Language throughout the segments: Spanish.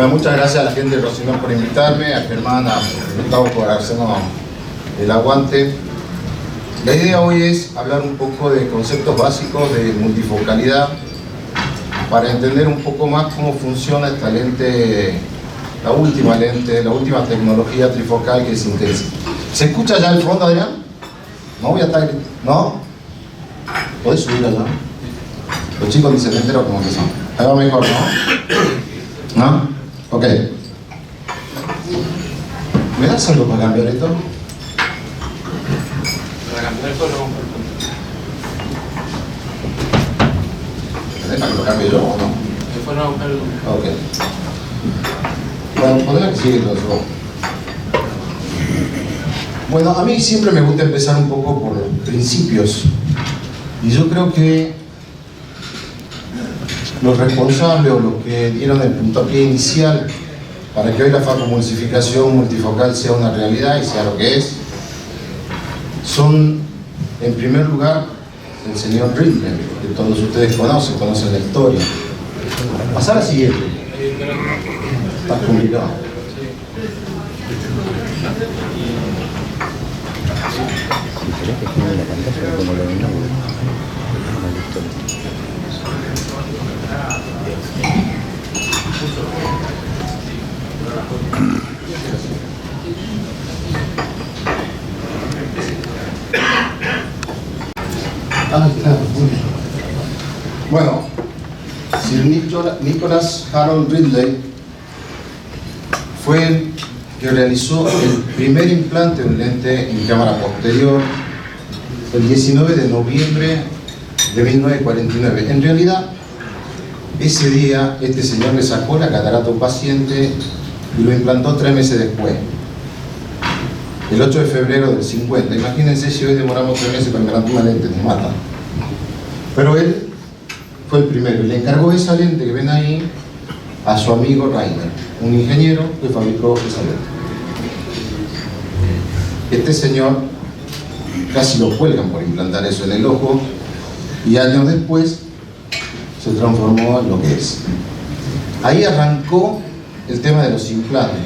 Bueno, muchas gracias a la gente de Rocinón por invitarme, a Germán, a Gustavo por hacernos el aguante. La idea hoy es hablar un poco de conceptos básicos de multifocalidad para entender un poco más cómo funciona esta lente, la última tecnología trifocal que es Intensi. ¿Se escucha ya el fondo, Adrián? No voy a estar... ¿No? ¿Podés subir allá? Los chicos dicen entero como que son. Ahí va mejor, ¿no? ¿No? Ok. ¿Me das algo para cambiar esto? Para cambiar esto lo ¿Me deja que lo cambie yo o no? después no buscar el... Ok. Bueno, podría que sigue entonces. Bueno, a mí siempre me gusta empezar un poco por los principios. Y yo creo que los responsables o los que dieron el puntapié inicial para que hoy la facomulsificación multifocal sea una realidad y sea lo que es, son, en primer lugar, el señor Ridley, que todos ustedes conocen la historia. Pasar a la siguiente. Está complicado. Bueno, Sir Nicholas Harold Ridley fue el que realizó el primer implante de un lente en cámara posterior el 19 de noviembre de 1949. En realidad, ese día este señor le sacó la catarata a un paciente y lo implantó 3 meses después, el 8 de febrero del 50. Imagínense si hoy demoramos 3 meses para implantar una lente, nos matan. Pero él fue el primero y le encargó esa lente que ven ahí a su amigo Rainer, un ingeniero que fabricó esa lente. Este señor casi lo cuelgan por implantar eso en el ojo y años después se transformó en lo que es. Ahí arrancó el tema de los implantes.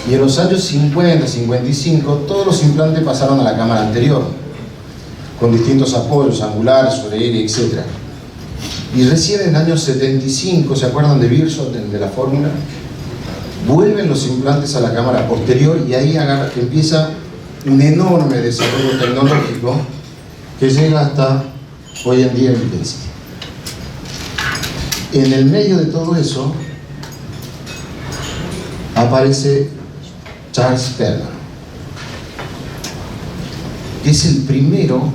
Y en los años 50, 55, todos los implantes pasaron a la cámara anterior, con distintos apoyos, angular, sobre aire, etc. Y recién en el año 75, ¿se acuerdan de Birchot, de la fórmula? Vuelven los implantes a la cámara posterior y ahí empieza un enorme desarrollo tecnológico que llega hasta hoy en día en Intensi. En el medio de todo eso aparece Charles Perman, que es el primero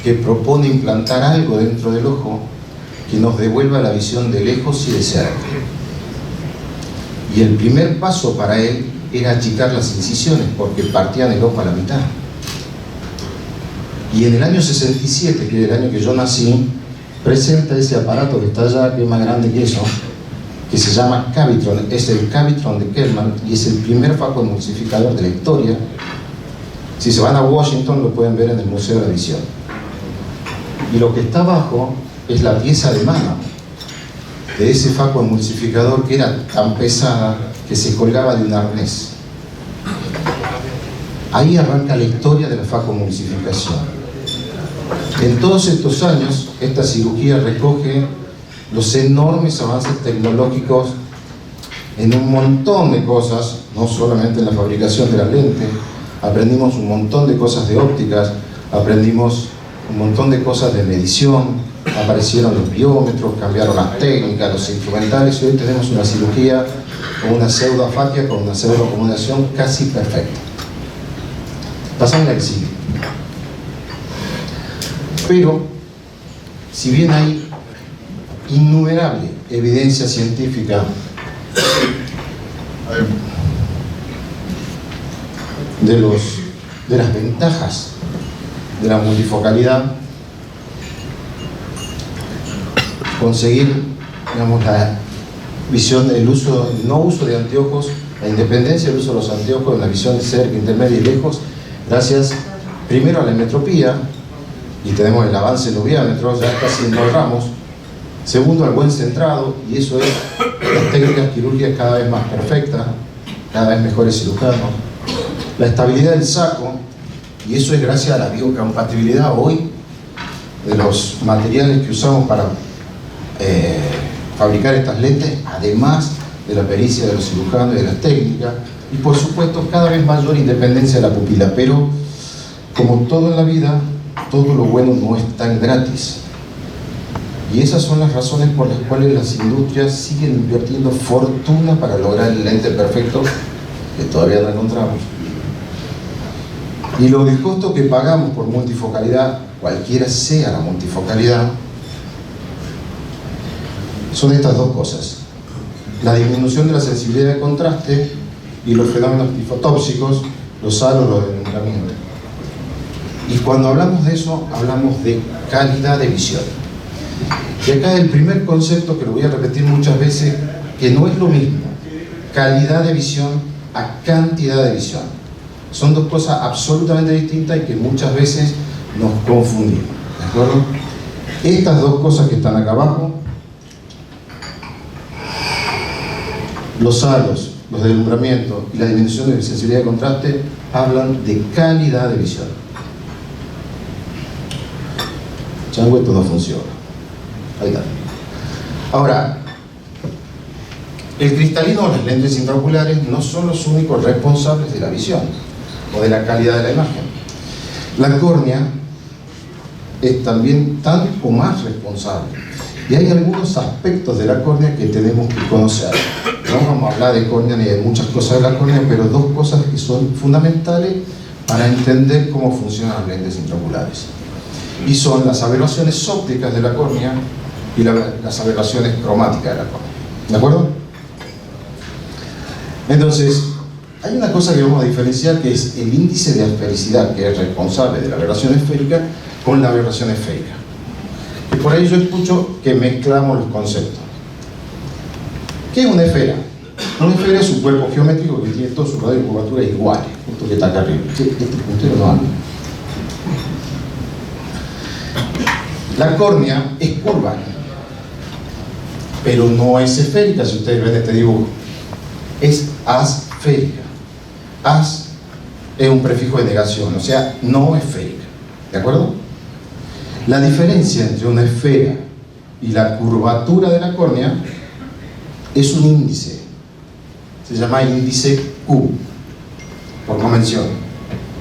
que propone implantar algo dentro del ojo que nos devuelva la visión de lejos y de cerca. Y el primer paso para él era achicar las incisiones porque partían el ojo a la mitad. Y en el año 67, que es el año que yo nací, presenta ese aparato que está allá, que es más grande que eso, que se llama Cavitron. Es el Cavitron de Kelman y es el primer facomulsificador de la historia. Si se van a Washington lo pueden ver en el Museo de la Visión. Y lo que está abajo es la pieza de mano de ese facomulsificador que era tan pesada que se colgaba de un arnés. Ahí arranca la historia de la facomulsificación. En todos estos años, esta cirugía recoge los enormes avances tecnológicos en un montón de cosas, no solamente en la fabricación de la lente. Aprendimos un montón de cosas de ópticas, aprendimos un montón de cosas de medición, aparecieron los biómetros, cambiaron las técnicas, los instrumentales, y hoy tenemos una cirugía con una pseudoafasia, con una pseudoacomodación casi perfecta. Pasamos a la que sigue. Pero, si bien hay innumerable evidencia científica de las ventajas de la multifocalidad, conseguir, digamos, la visión, el no uso de anteojos, la independencia del uso de los anteojos en la visión de cerca, intermedia y lejos, gracias primero a la emetropía, y tenemos el avance en los diámetros, ya casi en 2 ramos. Segundo, al buen centrado, y eso es las técnicas quirúrgicas cada vez más perfectas, cada vez mejores cirujanos, la estabilidad del saco, y eso es gracias a la biocompatibilidad hoy de los materiales que usamos para fabricar estas lentes, además de la pericia de los cirujanos y de las técnicas, y por supuesto cada vez mayor independencia de la pupila. Pero como todo en la vida, todo lo bueno no es tan gratis, y esas son las razones por las cuales las industrias siguen invirtiendo fortuna para lograr el lente perfecto que todavía no encontramos. Y el costo que pagamos por multifocalidad, cualquiera sea la multifocalidad, son estas dos cosas: la disminución de la sensibilidad de contraste y los fenómenos tifotóxicos, los halos, los deslumbramientos. Y cuando hablamos de eso, hablamos de calidad de visión. Y acá el primer concepto, que lo voy a repetir muchas veces, que no es lo mismo calidad de visión a cantidad de visión. Son dos cosas absolutamente distintas y que muchas veces nos confundimos, ¿de acuerdo? Estas dos cosas que están acá abajo, los halos, los deslumbramientos y la disminución de sensibilidad de contraste, hablan de calidad de visión. Chango, esto no funciona. Ahí está. Ahora, el cristalino o las lentes intraoculares no son los únicos responsables de la visión o de la calidad de la imagen. La córnea es también tan o más responsable. Y hay algunos aspectos de la córnea que tenemos que conocer. No vamos a hablar de córnea ni de muchas cosas de la córnea, pero dos cosas que son fundamentales para entender cómo funcionan las lentes intraoculares. Y son las aberraciones ópticas de la córnea y las aberraciones cromáticas de la córnea. ¿De acuerdo? Entonces, hay una cosa que vamos a diferenciar, que es el índice de asfericidad, que es responsable de la aberración esférica, con la aberración esférica. Y por ahí yo escucho que mezclamos los conceptos. ¿Qué es una esfera? Una esfera es un cuerpo geométrico que tiene todos sus radios de curvatura iguales. Esto que está acá arriba. Este puntero no anda. La córnea es curva, pero no es esférica. Si ustedes ven este dibujo, es asférica. As es un prefijo de negación, o sea, no esférica. ¿De acuerdo? La diferencia entre una esfera y la curvatura de la córnea es un índice. Se llama índice Q, por convención,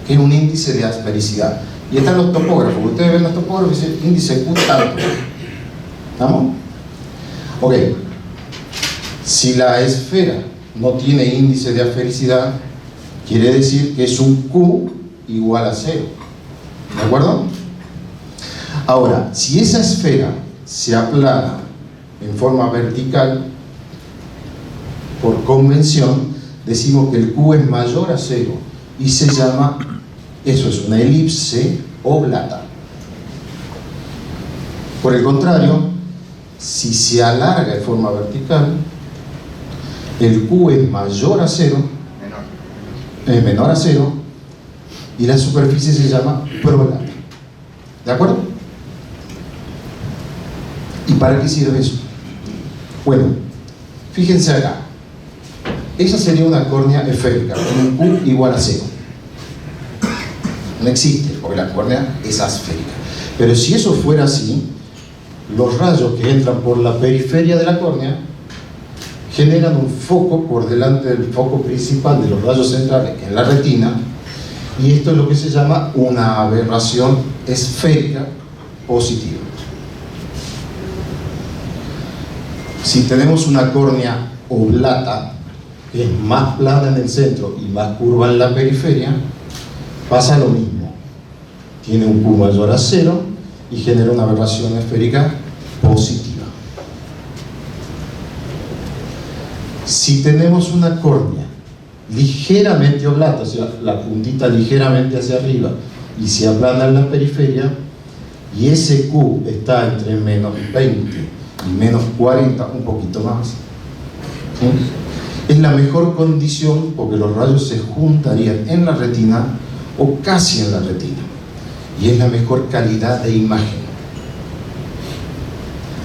que es un índice de asfericidad. Y están los topógrafos. Ustedes ven los topógrafos y dicen índice Q tanto. ¿Estamos? Ok. Si la esfera no tiene índice de asfericidad, quiere decir que es un Q igual a 0. ¿De acuerdo? Ahora, si esa esfera se aplana en forma vertical, por convención, decimos que el Q es mayor a 0 y se llama, eso es una elipse oblata. Por el contrario, si se alarga de forma vertical, el Q es mayor a 0, es menor a 0, y la superficie se llama prolata. ¿De acuerdo? ¿Y para qué sirve eso? Bueno, fíjense acá. Esa sería una córnea esférica, con un Q igual a 0. No existe, porque la córnea es asférica. Pero si eso fuera así, los rayos que entran por la periferia de la córnea generan un foco por delante del foco principal de los rayos centrales en la retina, y esto es lo que se llama una aberración esférica positiva. Si tenemos una córnea oblata, que es más plana en el centro y más curva en la periferia, pasa lo mismo. Tiene un Q mayor a 0 y genera una aberración esférica positiva. Si tenemos una córnea ligeramente oblata, o sea, la puntita ligeramente hacia arriba y se aplana en la periferia, y ese Q está entre menos 20 y menos 40, un poquito más, ¿sí? Es la mejor condición porque los rayos se juntarían en la retina o casi en la retina, y es la mejor calidad de imagen.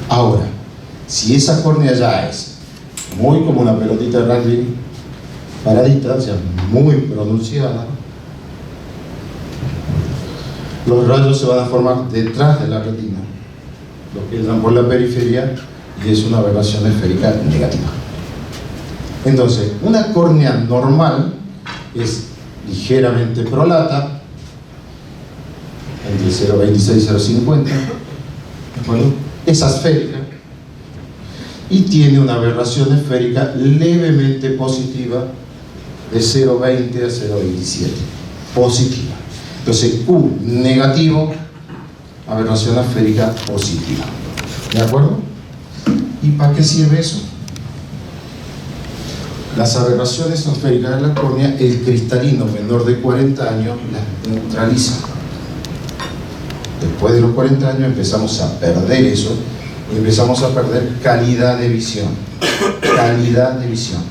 Ahora, si esa córnea ya es muy como una pelotita de rugby paradita, o sea, muy pronunciada. Los rayos se van a formar detrás de la retina, los que entran por la periferia, y es una aberración esférica negativa. Entonces, una córnea normal es ligeramente prolata, entre 0,26 y 0,50, ¿de acuerdo? Es esférica y tiene una aberración esférica levemente positiva de 0,20 a 0,27, positiva. Entonces, Q negativo, aberración esférica positiva. ¿De acuerdo? ¿Y para qué sirve eso? Las aberraciones esféricas de la córnea, el cristalino menor de 40 años las neutraliza. Después de los 40 años empezamos a perder eso y empezamos a perder calidad de visión. Calidad de visión.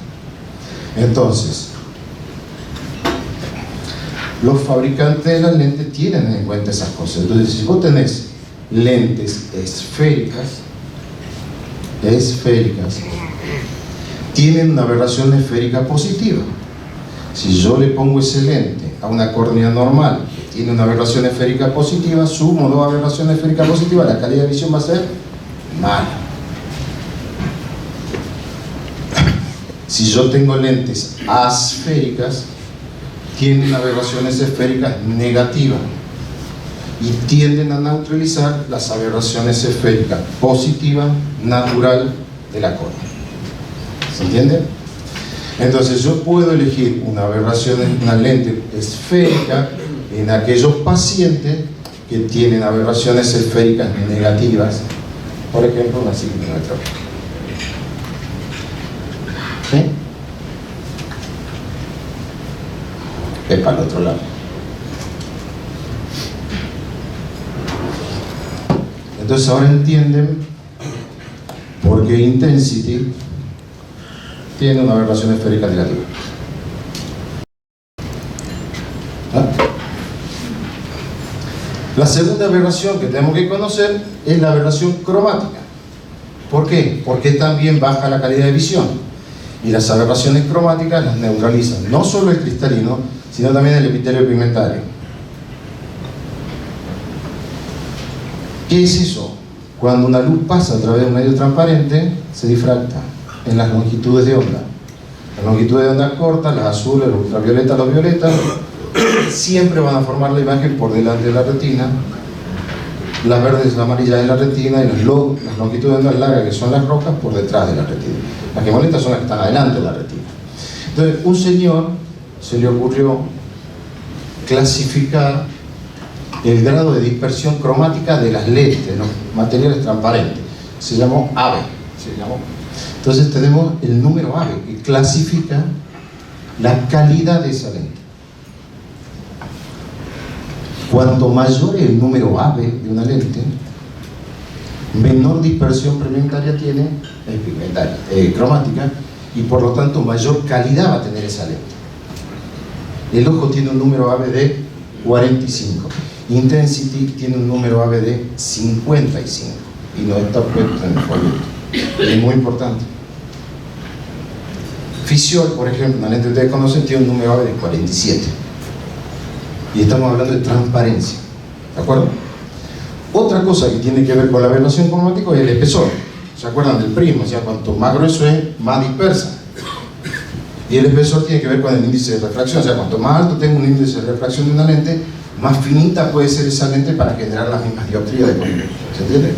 Entonces, los fabricantes de las lentes tienen en cuenta esas cosas. Entonces, si vos tenés lentes esféricas, tienen una aberración esférica positiva. Si yo le pongo ese lente a una córnea normal que tiene una aberración esférica positiva, sumo dos aberraciones esféricas positivas, la calidad de visión va a ser mala. Si yo tengo lentes asféricas, tienen aberraciones esféricas negativas y tienden a neutralizar las aberraciones esféricas positivas natural de la córnea. ¿Se entiende? Entonces yo puedo elegir una lente esférica en aquellos pacientes que tienen aberraciones esféricas negativas, por ejemplo una sigmometría. ¿Sí? Es para el otro lado. Entonces ahora entienden por qué Intensity tiene una aberración esférica negativa. ¿Ah? La segunda aberración que tenemos que conocer es la aberración cromática. ¿Por qué? Porque también baja la calidad de visión. Y las aberraciones cromáticas las neutralizan no solo el cristalino, sino también el epitelio pigmentario. ¿Qué es eso? Cuando una luz pasa a través de un medio transparente, se difracta en las longitudes de onda. Las longitudes de onda cortas, las azules, los ultravioletas, los violetas, siempre van a formar la imagen por delante de la retina. Las verdes y las amarillas en la retina, y las longitudes de onda largas, que son las rojas, por detrás de la retina. Las que molestan son las que están adelante de la retina. Entonces, un señor se le ocurrió clasificar el grado de dispersión cromática de las lentes, los materiales transparentes. Se llamó AVE. Entonces tenemos el número AVE, que clasifica la calidad de esa lente. Cuanto mayor es el número AVE de una lente, menor dispersión pigmentaria tiene, cromática, y por lo tanto mayor calidad va a tener esa lente. El ojo tiene un número AVE de 45. Intensity tiene un número AVE de 55 y no está puesto en el folleto. Es muy importante. Fisiol, por ejemplo, una lente que ustedes conocen, tiene un número AVE de 47. Y estamos hablando de transparencia. ¿De acuerdo? Otra cosa que tiene que ver con la aberración cromática es el espesor. ¿Se acuerdan del prisma? O sea, cuanto más grueso es, más dispersa. Y el espesor tiene que ver con el índice de refracción. O sea, cuanto más alto tengo un índice de refracción de una lente, más finita puede ser esa lente para generar las mismas dioptrías de color. ¿Se entiende?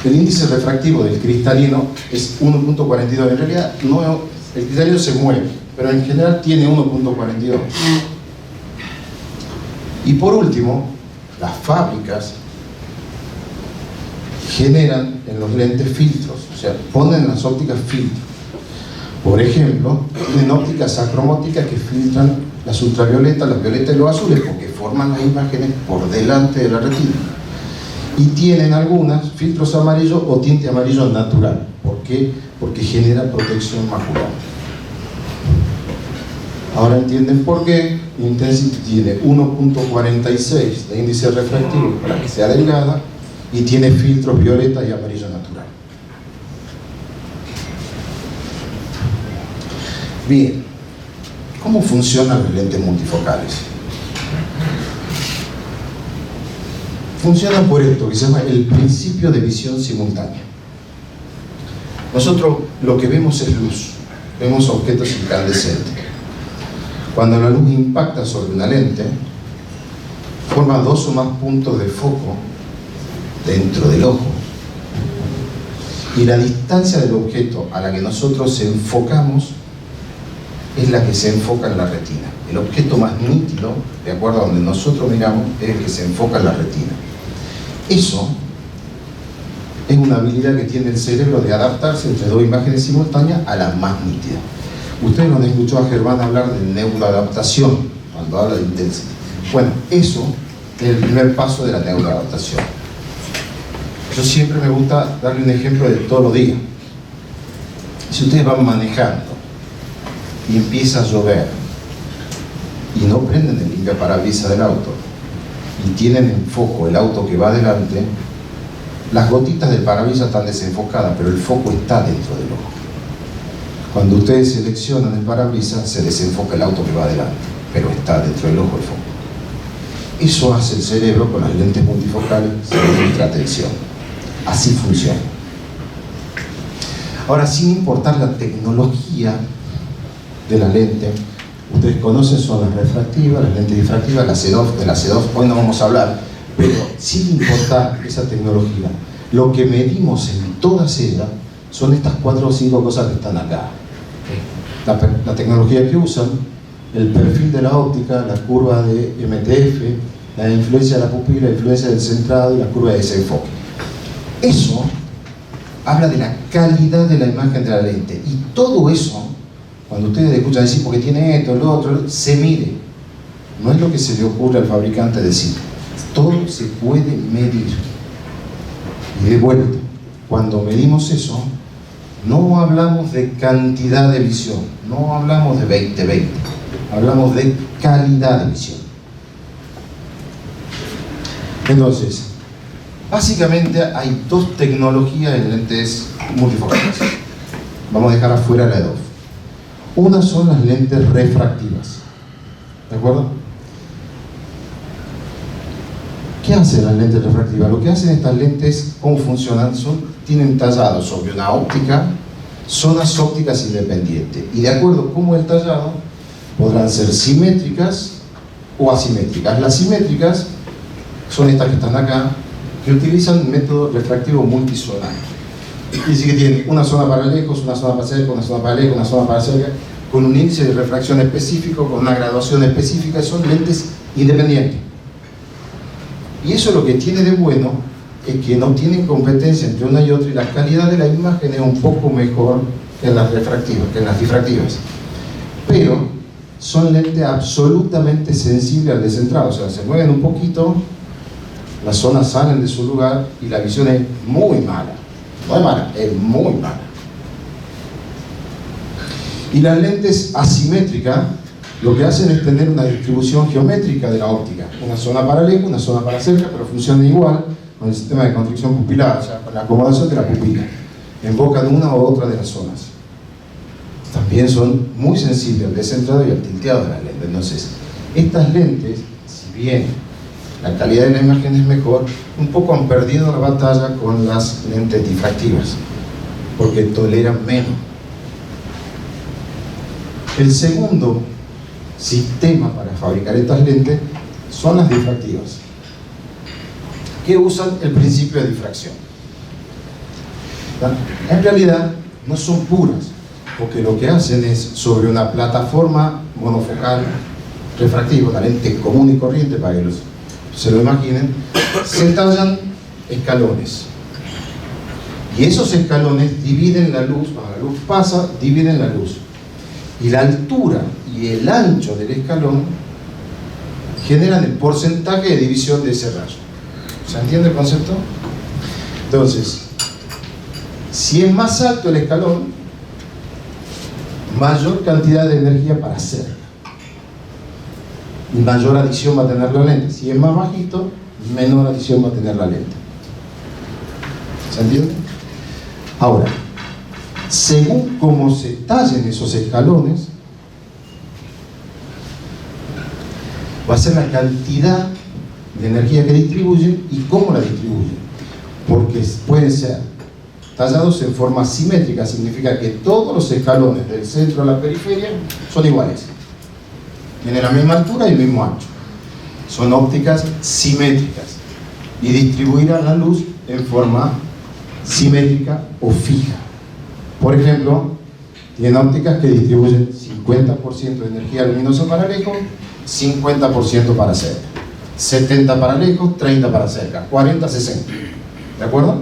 El índice refractivo del cristalino es 1.42. En realidad, no, el cristalino se mueve, pero en general tiene 1.42. Y por último, las fábricas generan en los lentes filtros, o sea, ponen en las ópticas filtros. Por ejemplo, tienen ópticas acromóticas que filtran las ultravioletas, las violetas y los azules, porque forman las imágenes por delante de la retina. Y tienen algunas filtros amarillos o tinte amarillo natural. ¿Por qué? Porque genera protección macular. Ahora entienden por qué Intensity tiene 1.46 de índice refractivo para que sea delgada y tiene filtros violeta y amarillo natural. Bien, ¿cómo funcionan los lentes multifocales? Funcionan por esto que se llama el principio de visión simultánea. Nosotros lo que vemos es luz, vemos objetos incandescentes. Cuando la luz impacta sobre una lente, forma dos o más puntos de foco dentro del ojo. Y la distancia del objeto a la que nosotros enfocamos es la que se enfoca en la retina. El objeto más nítido, de acuerdo a donde nosotros miramos, es el que se enfoca en la retina. Eso es una habilidad que tiene el cerebro de adaptarse entre dos imágenes simultáneas a la más nítida. Ustedes no han escuchado a Germán hablar de neuroadaptación, cuando habla de intensidad. Bueno, eso es el primer paso de la neuroadaptación. Yo siempre me gusta darle un ejemplo de todos los días. Si ustedes van manejando y empieza a llover y no prenden el limpiaparabrisas del auto y tienen en foco el auto que va adelante, las gotitas del parabrisas están desenfocadas, pero el foco está dentro del ojo. Cuando ustedes seleccionan el parabrisas, se desenfoca el auto que va adelante, pero está dentro del ojo el foco. Eso hace el cerebro con las lentes multifocales sin nuestra atención. Así funciona. Ahora, sin importar la tecnología de la lente, ustedes conocen, son las refractivas, las lentes difractivas, la CEDOF, de la CEDOF hoy no vamos a hablar, pero sin importar esa tecnología, lo que medimos en todas ellas son estas 4 o 5 cosas que están acá. La tecnología que usan, el perfil de la óptica, la curva de MTF, la influencia de la pupila, la influencia del centrado y la curva de desenfoque. Eso habla de la calidad de la imagen de la lente, y todo eso, cuando ustedes escuchan decir porque tiene esto, lo otro, se mide. No es lo que se le ocurre al fabricante decir. Todo se puede medir. Y de vuelta, cuando medimos eso, no hablamos de cantidad de visión, no hablamos de 20-20, hablamos de calidad de visión. Entonces, básicamente hay 2 tecnologías en lentes multifocales. Vamos a dejar afuera la EDOF. Una son las lentes refractivas. ¿De acuerdo? ¿Qué hacen las lentes refractivas? Lo que hacen estas lentes, ¿cómo funcionan? Tienen tallado sobre una óptica zonas ópticas independientes. Y de acuerdo a cómo es el tallado, podrán ser simétricas o asimétricas. Las simétricas son estas que están acá, que utilizan el método refractivo multizonal. Y así que tienen una zona para lejos, una zona para cerca, una zona para lejos, una zona para cerca, con un índice de refracción específico, con una graduación específica. Son lentes independientes. Y eso lo que tiene de bueno es que no tienen competencia entre una y otra, y la calidad de la imagen es un poco mejor que en las refractivas, que en las difractivas. Pero son lentes absolutamente sensibles al descentrado, o sea, se mueven un poquito, las zonas salen de su lugar y la visión es muy mala. No es mala, es muy mala. Y las lentes asimétricas lo que hacen es tener una distribución geométrica de la óptica, una zona para lejos, una zona para cerca, pero funcionan igual con el sistema de constricción pupilar, o sea, con la acomodación de la pupila, enfocan una u otra de las zonas. También son muy sensibles al descentrado y al tilteado de las lentes. Entonces, estas lentes, si bien la calidad de la imagen es mejor, un poco han perdido la batalla con las lentes difractivas, porque toleran menos. El segundo sistema para fabricar estas lentes son las difractivas, que usan el principio de difracción. En realidad no son puras, porque lo que hacen es, sobre una plataforma monofocal refractiva, una lente común y corriente, para que se lo imaginen, se tallan escalones, y esos escalones dividen la luz. Cuando la luz pasa, dividen la luz, y la altura y el ancho del escalón generan el porcentaje de división de ese rayo. ¿Se entiende el concepto? Entonces, si es más alto el escalón, mayor cantidad de energía para hacerla, y mayor adición va a tener la lente. Si es más bajito, menor adición va a tener la lente. ¿Se entiende? Ahora, según cómo se tallen esos escalones, va a ser la cantidad de energía que distribuyen y cómo la distribuyen. Porque pueden ser tallados en forma simétrica, significa que todos los escalones del centro a la periferia son iguales. Tienen la misma altura y el mismo ancho. Son ópticas simétricas y distribuirán la luz en forma simétrica o fija. Por ejemplo, tienen ópticas que distribuyen 50% de energía luminosa para lejos, 50% para cerca, 70 para lejos, 30 para cerca, 40, 60. ¿De acuerdo?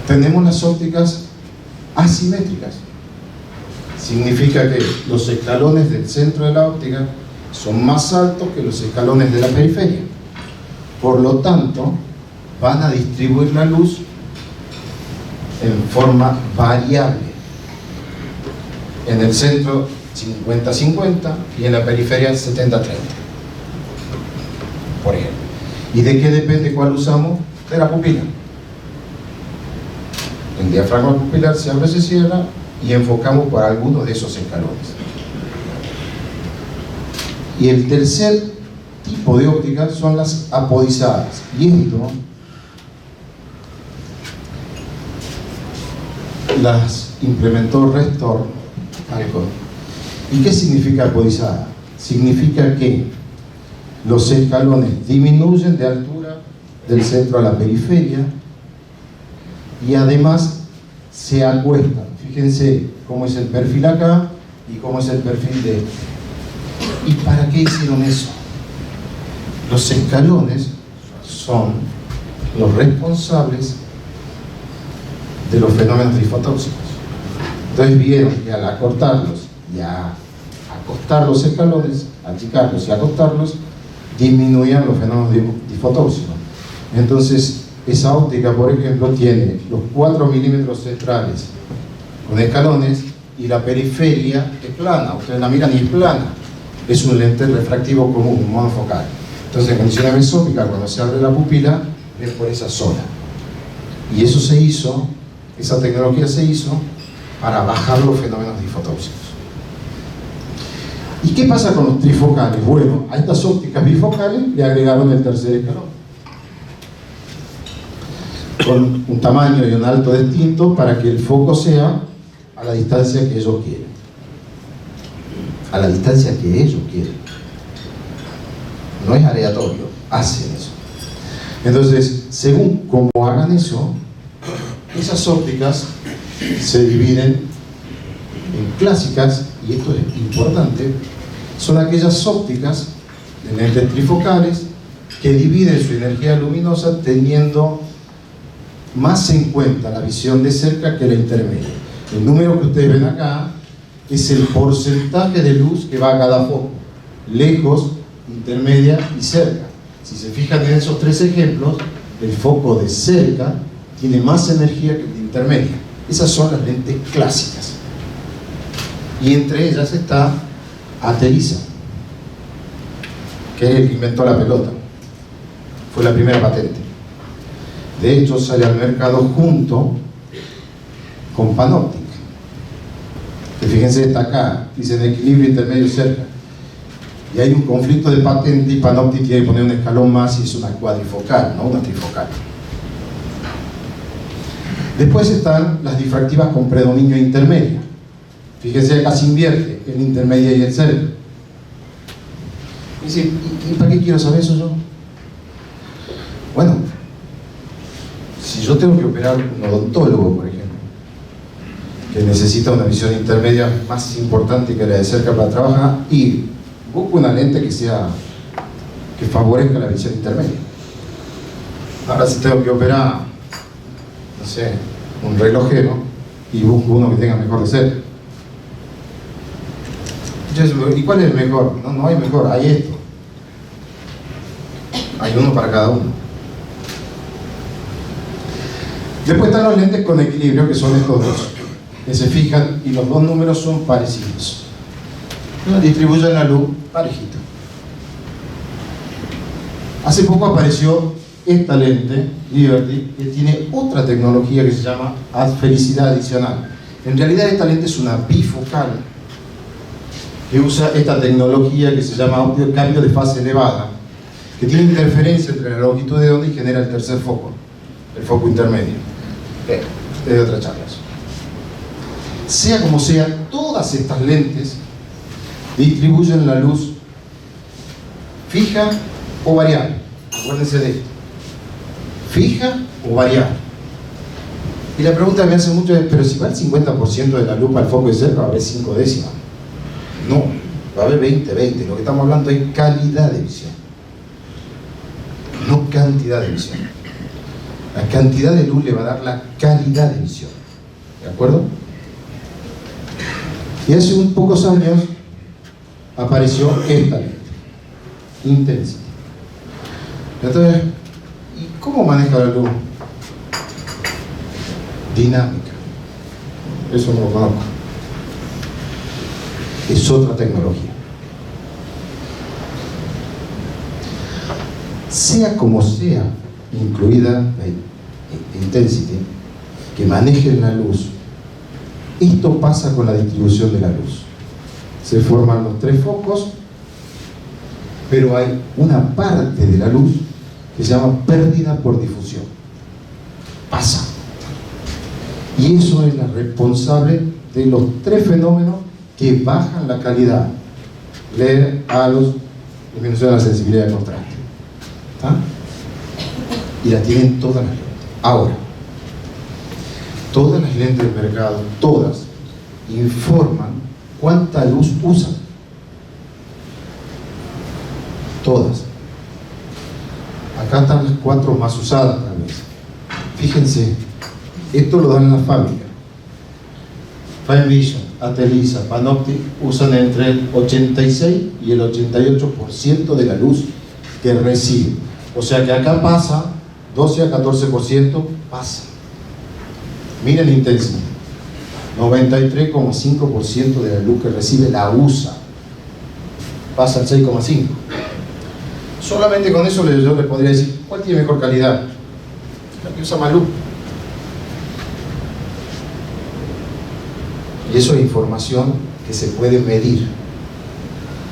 Tenemos las ópticas asimétricas. Significa que los escalones del centro de la óptica son más altos que los escalones de la periferia. Por lo tanto, van a distribuir la luz en forma variable. En el centro 50-50 y en la periferia 70-30. Por ejemplo. ¿Y de qué depende cuál usamos? De la pupila. El diafragma pupilar se abre y se cierra y enfocamos por algunos de esos escalones. Y el tercer tipo de óptica son las apodizadas. Y esto las implementó Restor Alcott. ¿Y qué significa apodizada? Significa que los escalones disminuyen de altura del centro a la periferia y además se acuestan. Fíjense cómo es el perfil acá y cómo es el perfil de este. ¿Y para qué hicieron eso? Los escalones son los responsables de los fenómenos difotóxicos. Entonces vieron que al acortarlos y a acostar los escalones, achicarlos y acostarlos, disminuían los fenómenos difotóxicos. Entonces, esa óptica, por ejemplo, tiene los 4 milímetros centrales con escalones y la periferia es plana. Ustedes la miran y es plana. Es un lente refractivo común, un monofocal. Entonces, en condiciones mesópicas, cuando se abre la pupila, ven por esa zona. Y eso se hizo, esa tecnología se hizo para bajar los fenómenos difotóxicos. ¿Y qué pasa con los trifocales? Bueno, a estas ópticas bifocales le agregaron el tercer escalón, con un tamaño y un alto distinto para que el foco sea a la distancia que ellos quieren. A la distancia que ellos quieren. No es aleatorio, hacen eso. Entonces, según cómo hagan eso, esas ópticas se dividen en clásicas, y esto es importante, son aquellas ópticas de lentes trifocales que dividen su energía luminosa teniendo más en cuenta la visión de cerca que la intermedia. El número que ustedes ven acá es el porcentaje de luz que va a cada foco, lejos, intermedia y cerca. Si se fijan en esos tres ejemplos, el foco de cerca tiene más energía que el de intermedia. Esas son las lentes clásicas. Y entre ellas está Ateriza, que es el que inventó la pelota. Fue la primera patente. De hecho, sale al mercado junto con Panoptic. Que fíjense, está acá, dice en equilibrio intermedio cerca. Y hay un conflicto de patente y Panoptic tiene que poner un escalón más y es una cuadrifocal, no una trifocal. Después están las difractivas con predominio intermedio. Fíjense, acá se invierte el intermedio y el cerca. Y dice, ¿y para qué quiero saber eso yo? Bueno, si yo tengo que operar un odontólogo, por ejemplo, que necesita una visión intermedia más importante que la de cerca para trabajar, y busco una lente que favorezca la visión intermedia. Ahora, si tengo que operar, no sé, un relojero, y busco uno que tenga mejor de cerca. ¿Y cuál es el mejor? No hay mejor, hay esto. Hay uno para cada uno. Después están los lentes con equilibrio, que son estos dos, que se fijan y los dos números son parecidos. Distribuyen la luz parejita. Hace poco apareció esta lente, Liberty, que tiene otra tecnología que se llama felicidad adicional. En realidad esta lente es una bifocal, que usa esta tecnología que se llama cambio de fase elevada, que tiene interferencia entre la longitud de onda y genera el tercer foco, el foco intermedio. Es de otra charla. Sea como sea, todas estas lentes distribuyen la luz fija o variable. Acuérdense de esto. Fija o variable. Y la pregunta que me hace mucho es, pero si va el 50% de la luz para el foco de cerca, va a haber 5 décimas. No, va a haber 20-20. Lo que estamos hablando es calidad de visión, no cantidad de visión. La cantidad de luz le va a dar la calidad de visión. ¿De acuerdo? Y hace unos pocos años apareció esta lente, Intensity. Entonces, ¿y cómo maneja la luz? Dinámica. Eso no lo conozco. Es otra tecnología. Sea como sea, incluida la Intensity, que maneje la luz, esto pasa con la distribución de la luz. Se forman los 3 focos, pero hay una parte de la luz que se llama pérdida por difusión. Pasa. Y eso es la responsable de los 3 fenómenos que bajan la calidad: LED, halos, disminución de la sensibilidad de contraste. ¿Está? Y la tienen todas las lentes. Ahora, todas las lentes del mercado, todas, informan cuánta luz usan. Todas. Acá están las 4 más usadas tal vez. Fíjense, esto lo dan en la fábrica. Fine Vision, Atelisa, Panoptic usan entre el 86 y el 88% de la luz que reciben. O sea que acá pasa 12 a 14%, pasa. Miren la intensidad. 93,5% de la luz que recibe la usa. Pasa al 6,5%. Solamente con eso yo les podría decir, ¿cuál tiene mejor calidad? La que usa más luz. Y eso es información que se puede medir.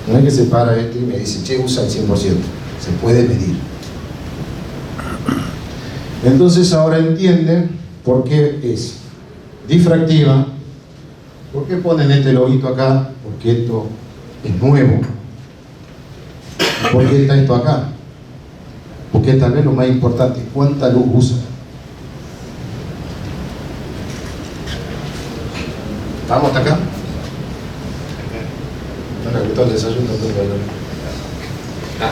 No es que se para y me dice, che, usa el 100%. Se puede medir. Entonces ahora entienden por qué es difractiva, por qué ponen este loguito acá, porque esto es nuevo, por qué está esto acá, porque tal vez lo más importante, cuánta luz usa. ¿Estamos hasta acá? No le gustó el desayuno.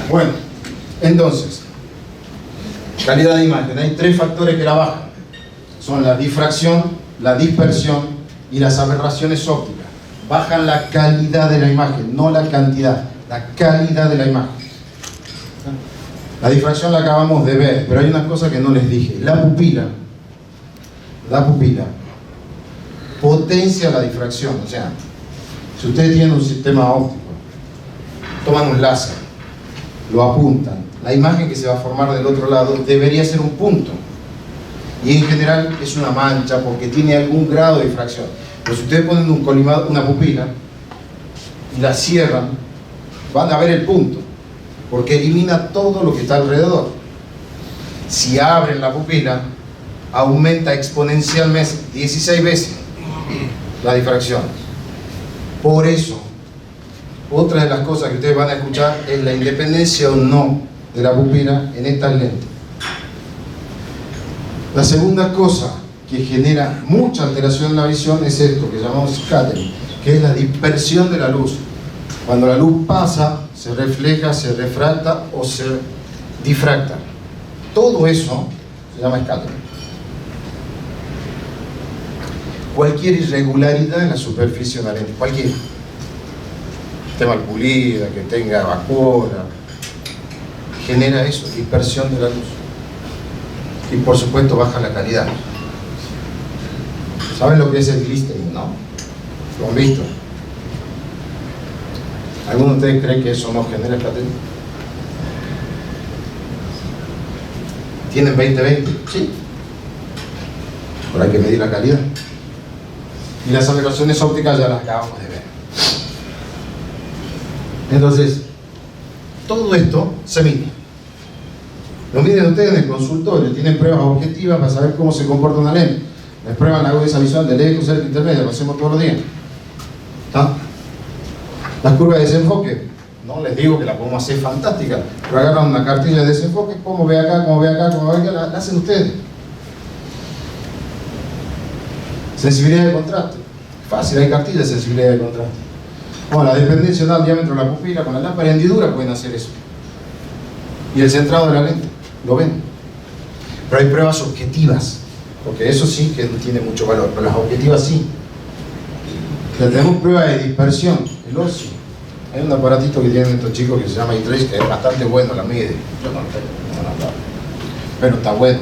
Bueno, entonces, calidad de imagen. Hay 3 factores que la bajan. Son la difracción, la dispersión y las aberraciones ópticas. Bajan la calidad de la imagen, no la cantidad, la calidad de la imagen. La difracción la acabamos de ver, pero hay una cosa que no les dije. La pupila potencia la difracción. O sea, si ustedes tienen un sistema óptico, toman un láser, lo apuntan, la imagen que se va a formar del otro lado debería ser un punto, y en general es una mancha porque tiene algún grado de difracción. Pero si ustedes ponen un colimado, una pupila, y la cierran, van a ver el punto, porque elimina todo lo que está alrededor. Si abren la pupila, aumenta exponencialmente 16 veces la difracción. Por eso, otra de las cosas que ustedes van a escuchar es la independencia o no de la pupila en estas lentes. La segunda cosa que genera mucha alteración en la visión es esto que llamamos scattering, que es la dispersión de la luz. Cuando la luz pasa, se refleja, se refracta o se difracta. Todo eso se llama scattering. Cualquier irregularidad en la superficie de una lente, cualquiera, que esté mal pulida, que tenga vapor, genera eso, dispersión de la luz. Y por supuesto baja la calidad. ¿Saben lo que es el glistering, no? ¿Lo han visto? ¿Alguno de ustedes cree que eso no genera scattering? ¿Tienen 20-20? Sí. Pero hay que medir la calidad. Y las aberraciones ópticas ya las acabamos de ver. Entonces, todo esto se mide. Lo miden ustedes en el consultorio, tienen pruebas objetivas para saber cómo se comporta una lente. Les prueban la agudeza visual de lejos, cerca, intermedia, lo hacemos todos los días. ¿Está? Las curvas de desenfoque, no les digo que la podemos hacer fantástica, pero agarran una cartilla de desenfoque, como ve acá, como ve acá, como ve acá, la hacen ustedes. Sensibilidad de contraste, fácil, hay cartillas de sensibilidad de contraste. Bueno, la dependencia del diámetro de la pupila con la lámpara y hendidura pueden hacer eso. Y el centrado de la lente, lo ven. Pero hay pruebas objetivas, porque eso sí que no tiene mucho valor, pero las objetivas sí. Ya tenemos prueba de dispersión, el ocio. Hay un aparatito que tienen estos chicos que se llama iTrace, que es bastante bueno, la mide. Yo no lo tengo, pero está bueno.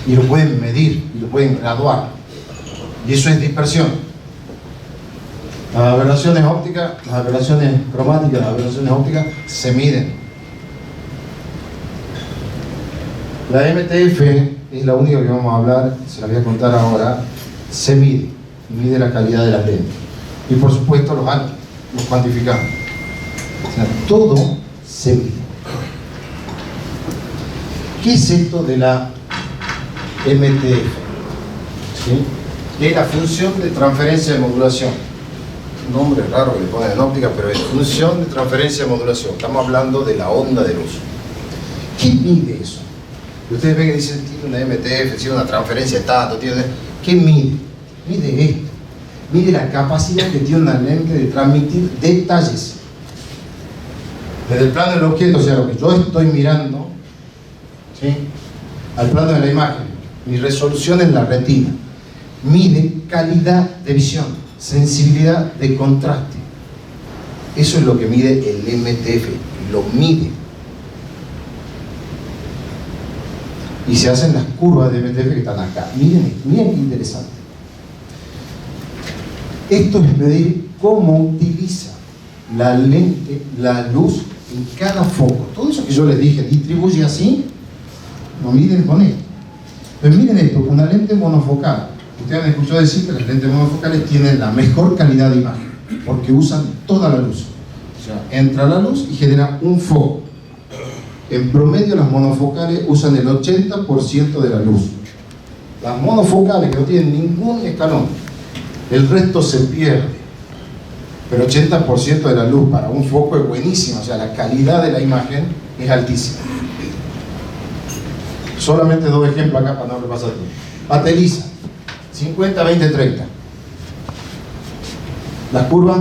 Y lo pueden medir, y lo pueden graduar. Y eso es dispersión. Las aberraciones ópticas, las aberraciones cromáticas, las aberraciones ópticas se miden. La MTF es la única que vamos a hablar, se la voy a contar ahora. Se mide la calidad de las lentes. Y por supuesto los ángulos, los cuantificamos. O sea, todo se mide. ¿Qué es esto de la MTF? ¿Sí? Es la función de transferencia de modulación. Un nombre raro que le ponen en óptica, pero es función de transferencia de modulación. Estamos hablando de la onda de luz. ¿Qué mide eso? Ustedes ven que dicen, tiene una MTF, tiene una transferencia de tanto, tiene... ¿Qué mide? Mide esto. Mide la capacidad que tiene una lente de transmitir detalles. Desde el plano del objeto, o sea, lo que yo estoy mirando, ¿sí?, al plano de la imagen, mi resolución en la retina. Mide calidad de visión, sensibilidad de contraste. Eso es lo que mide el MTF, lo mide. Y se hacen las curvas de MTF que están acá. Miren, miren qué interesante. Esto es medir cómo utiliza la lente, la luz en cada foco. Todo eso que yo les dije, distribuye así, lo miden con esto. Pero miren esto, una lente monofocal. Ustedes han escuchado decir que las lentes monofocales tienen la mejor calidad de imagen, porque usan toda la luz. O sea, entra la luz y genera un foco. En promedio las monofocales usan el 80% de la luz. Las monofocales que no tienen ningún escalón, el resto se pierde. Pero 80% de la luz para un foco es buenísima, o sea, la calidad de la imagen es altísima. Solamente dos ejemplos acá para no repasar todo. Ateliza, 50, 20, 30. Las curvas,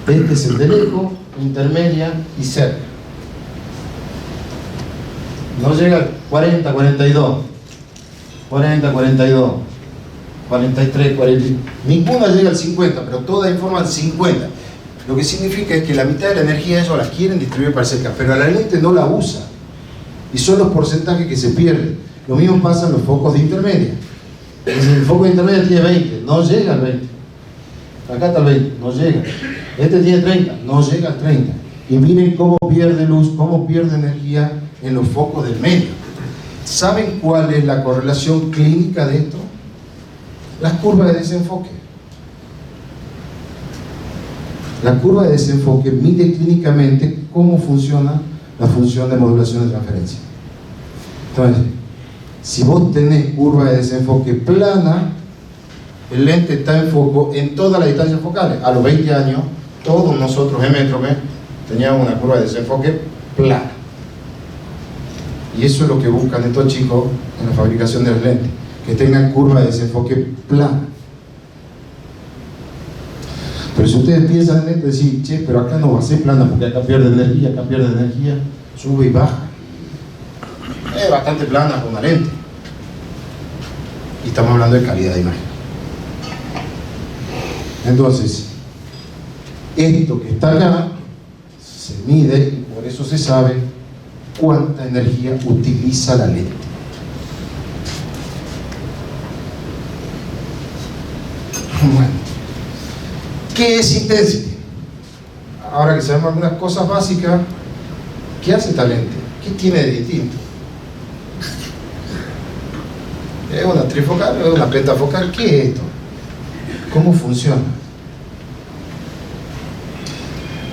este es el de lejos, intermedia y cerca. No llega al 40, 42, 40, 42, 43, 40. Ninguna llega al 50, pero todas informan 50. Lo que significa es que la mitad de la energía ellos la quieren distribuir para cerca, pero a la lente no la usa. Y son los porcentajes que se pierden. Lo mismo pasa en los focos de intermedia. El foco de intermedia tiene 20, no llega al 20. Acá está el 20, no llega. Este tiene 30, no llega al 30. Y miren cómo pierde luz, cómo pierde energía en los focos del medio. ¿Saben cuál es la correlación clínica de esto? Las curvas de desenfoque. La curva de desenfoque mide clínicamente cómo funciona la función de modulación de transferencia. Entonces, si vos tenés curva de desenfoque plana, el lente está en foco en todas las distancias focales. A los 20 años, todos nosotros en Métrope teníamos una curva de desenfoque plana. Y eso es lo que buscan estos chicos en la fabricación de los lentes, que tengan curva de desenfoque plana. Pero si ustedes piensan en esto, decir, che, pero acá no va a ser plana porque acá pierde energía, sube y baja. Es bastante plana con una lente. Y estamos hablando de calidad de imagen. Entonces, esto que está acá se mide y por eso se sabe cuánta energía utiliza la lente. Bueno, ¿qué es intensity? Ahora que sabemos algunas cosas básicas, ¿qué hace esta lente? ¿Qué tiene de distinto? ¿Es una trifocal o es una pentafocal? ¿Qué es esto? ¿Cómo funciona?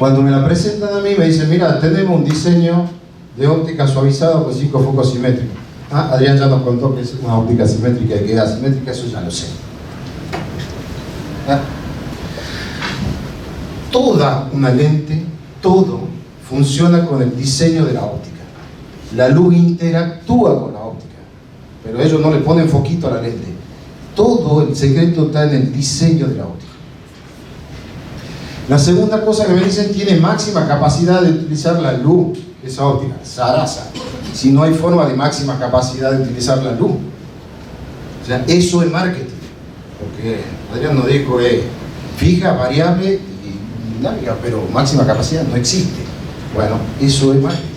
Cuando me la presentan a mí me dicen, mira, tenemos un diseño de óptica suavizado con 5 focos simétricos. Ah, Adrián ya nos contó que es una óptica simétrica y que es asimétrica, eso ya lo sé. ¿Ah? Toda una lente, todo funciona con el diseño de la óptica. La luz interactúa con la óptica, pero ellos no le ponen foquito a la lente. Todo el secreto está en el diseño de la óptica. La segunda cosa que me dicen, tiene máxima capacidad de utilizar la luz, esa óptica, zaraza. Si no hay forma de máxima capacidad de utilizar la luz. O sea, eso es marketing. Porque Adrián nos dijo, fija, variable y dinámica, pero máxima capacidad no existe. Bueno, eso es marketing.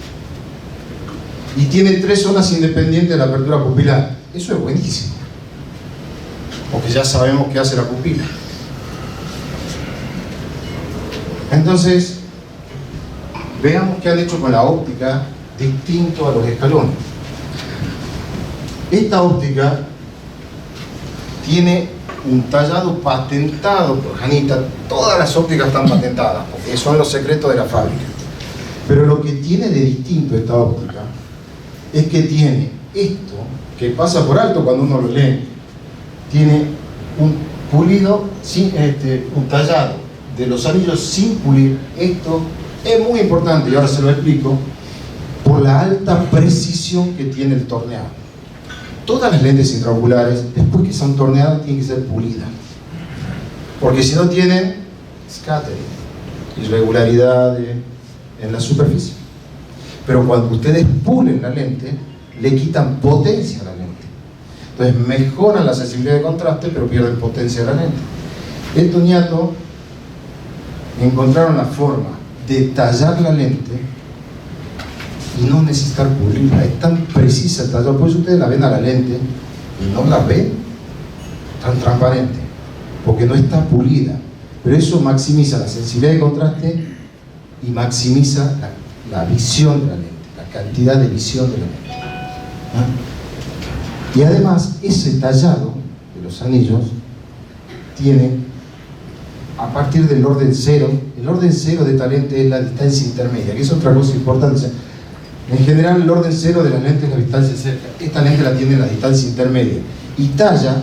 Y tiene 3 zonas independientes de la apertura pupilar. Eso es buenísimo. Porque ya sabemos qué hace la pupila. Entonces, veamos qué han hecho con la óptica distinto a los escalones. Esta óptica tiene un tallado patentado por Janita. Todas las ópticas están patentadas, porque son los secretos de la fábrica. Pero lo que tiene de distinto esta óptica es que tiene esto, que pasa por alto cuando uno lo lee. Tiene un pulido, un tallado de los anillos sin pulir. Esto es muy importante y ahora se lo explico, por la alta precisión que tiene el torneado. Todas las lentes intraoculares, después que son torneadas, tienen que ser pulidas, porque si no tienen scattering, irregularidades en la superficie. Pero cuando ustedes pulen la lente, le quitan potencia a la lente. Entonces mejoran la sensibilidad de contraste, pero pierden potencia a la lente. Estos ñatos encontraron la forma de tallar la lente y no necesitar pulirla. Es tan precisa el tallado, por eso ustedes la ven a la lente y no la ven tan transparente, porque no está pulida. Pero eso maximiza la sensibilidad de contraste y maximiza la visión de la lente, la cantidad de visión de la lente. ¿Ah? Y además, ese tallado de los anillos tiene, a partir del orden 0, el orden 0 de esta lente es la distancia intermedia, que es otra cosa importante. En general, el orden 0 de las lentes es la distancia cerca. Esta lente la tiene en la distancia intermedia. Y talla,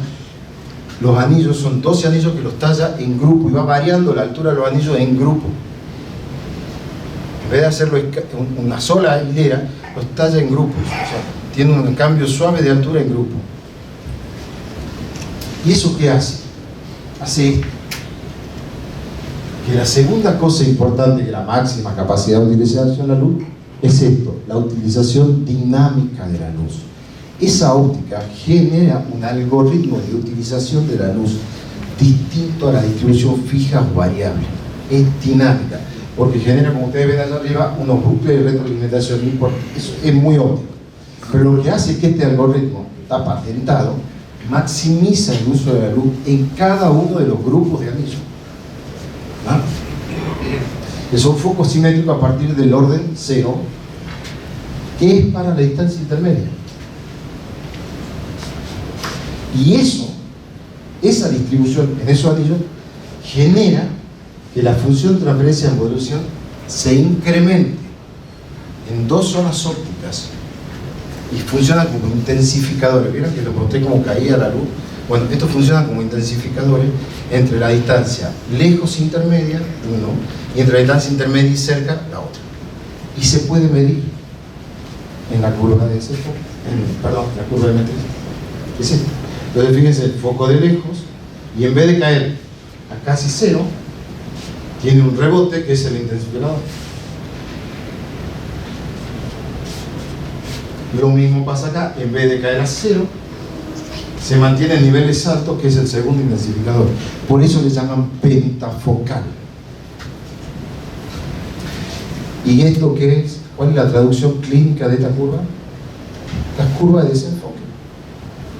los anillos son 12 anillos que los talla en grupo, y va variando la altura de los anillos en grupo. En vez de hacerlo una sola hilera, los talla en grupos. O sea, tiene un cambio suave de altura en grupo. ¿Y eso qué hace? Hace esto. Que la segunda cosa importante, que la máxima capacidad de utilización de la luz, es esto, la utilización dinámica de la luz. Esa óptica genera un algoritmo de utilización de la luz distinto a la distribución fija o variable. Es dinámica, porque genera, como ustedes ven allá arriba, unos bucles de retroalimentación. Eso es muy óptico. Pero lo que hace es que este algoritmo, está patentado, maximiza el uso de la luz en cada uno de los grupos de anillos. ¿Ah? Que son focos simétricos a partir del orden 0, que es para la distancia intermedia. Y esa distribución en esos anillos genera que la función de transferencia de modulación se incremente en 2 zonas ópticas y funciona como intensificadores. ¿Vieron que lo mostré como caía la luz? Bueno, estos funcionan como intensificadores entre la distancia lejos intermedia, 1, y entre la distancia intermedia y cerca, la otra. Y se puede medir en la curva de ese foco, la curva de metría. Es esta. Entonces fíjense, el foco de lejos, y en vez de caer a casi 0, tiene un rebote que es el intensificador. Lo mismo pasa acá, en vez de caer a 0, se mantiene en niveles altos, que es el segundo intensificador. Por eso le llaman pentafocal. ¿Y esto qué es? ¿Cuál es la traducción clínica de esta curva? La curva de desenfoque.